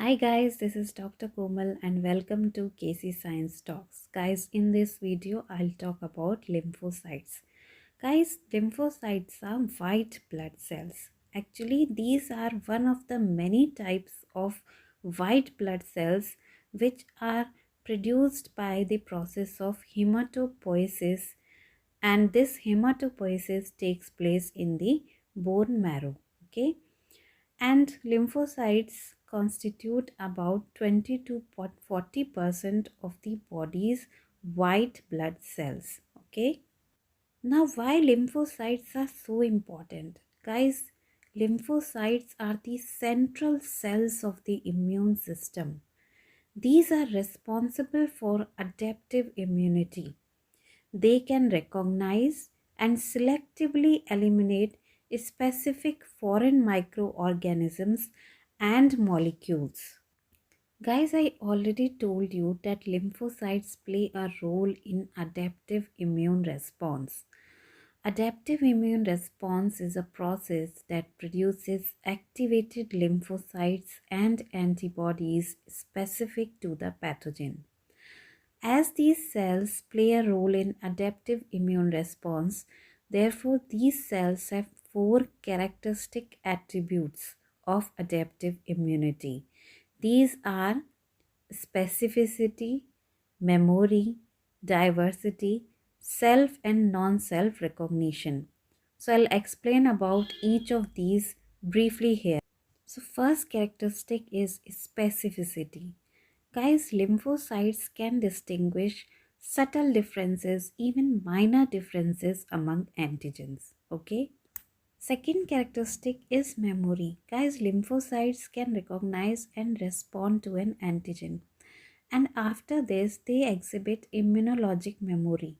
Hi guys, this is Dr. Komal and welcome to KC Science Talks. Guys, in this video, I'll talk about lymphocytes. Guys, lymphocytes are white blood cells. Actually, these are one of the many types of white blood cells which are produced by the process of hematopoiesis, and this hematopoiesis takes place in the bone marrow. Okay, and lymphocytes constitute about 20 to 40% of the body's white blood cells. Okay, now why lymphocytes are so important? Guys, lymphocytes are the central cells of the immune system. These are responsible for adaptive immunity. They can recognize and selectively eliminate specific foreign microorganisms and molecules. Guys, I already told you that lymphocytes play a role in adaptive immune response. Adaptive immune response is a process that produces activated lymphocytes and antibodies specific to the pathogen. As these cells play a role in adaptive immune response, therefore these cells have four characteristic attributes of adaptive immunity. These are specificity, memory, diversity, self and non-self recognition. So I'll explain about each of these briefly here. So first characteristic is specificity. Guys, lymphocytes can distinguish subtle differences, even minor differences among antigens. Okay. Second characteristic is memory. Guys, lymphocytes can recognize and respond to an antigen. And after this, they exhibit immunologic memory.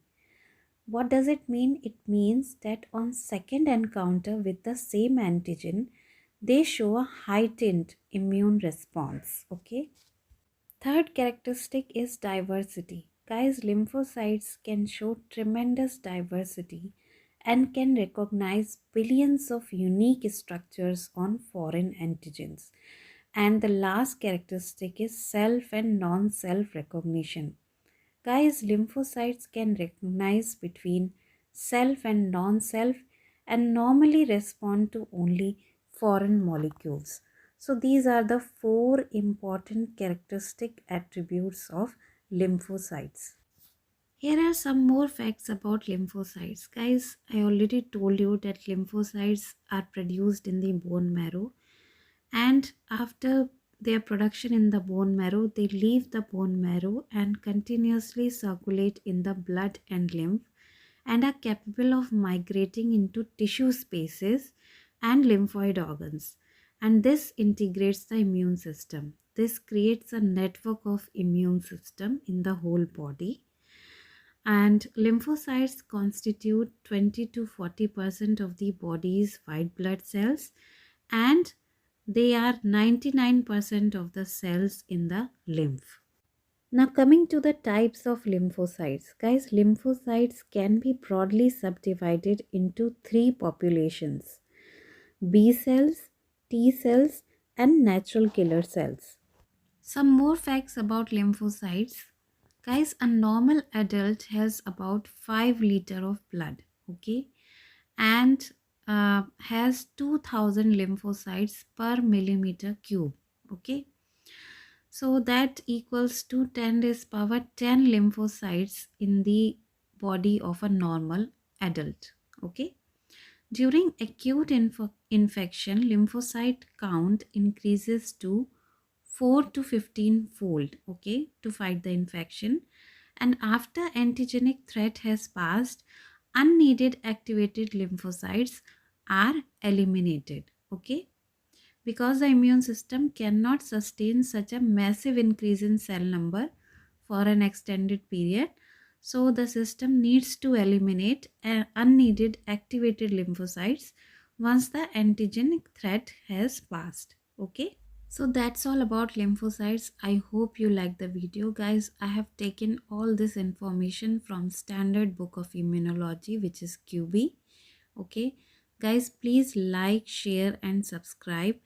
What does it mean? It means that on second encounter with the same antigen, they show a heightened immune response. Okay. Third characteristic is diversity. Guys, lymphocytes can show tremendous diversity and can recognize billions of unique structures on foreign antigens. And the last characteristic is self and non-self recognition. Guys, lymphocytes can recognize between self and non-self and normally respond to only foreign molecules. So these are the four important characteristic attributes of lymphocytes. Here are some more facts about lymphocytes. Guys, I already told you that lymphocytes are produced in the bone marrow, and after their production in the bone marrow, they leave the bone marrow and continuously circulate in the blood and lymph, and are capable of migrating into tissue spaces and lymphoid organs. And this integrates the immune system. This creates a network of immune system in the whole body. And lymphocytes constitute 20 to 40% of the body's white blood cells, and they are 99% of the cells in the lymph. Now coming to the types of lymphocytes. Guys, lymphocytes can be broadly subdivided into three populations: B cells, T cells, and natural killer cells. Some more facts about lymphocytes. Guys, a normal adult has about 5 liters of blood, okay, and has 2000 lymphocytes per millimeter cube, okay. So that equals to 10 raised power 10 lymphocytes in the body of a normal adult, okay. During acute infection, lymphocyte count increases to 4 to 15 fold, okay, to fight the infection. And after antigenic threat has passed, unneeded activated lymphocytes are eliminated, okay, because the immune system cannot sustain such a massive increase in cell number for an extended period. So the system needs to eliminate unneeded activated lymphocytes once the antigenic threat has passed. Okay. So that's all about lymphocytes. I hope you like the video, guys. I have taken all this information from Standard Book of Immunology, which is QB. Okay. Guys, please like, share and subscribe.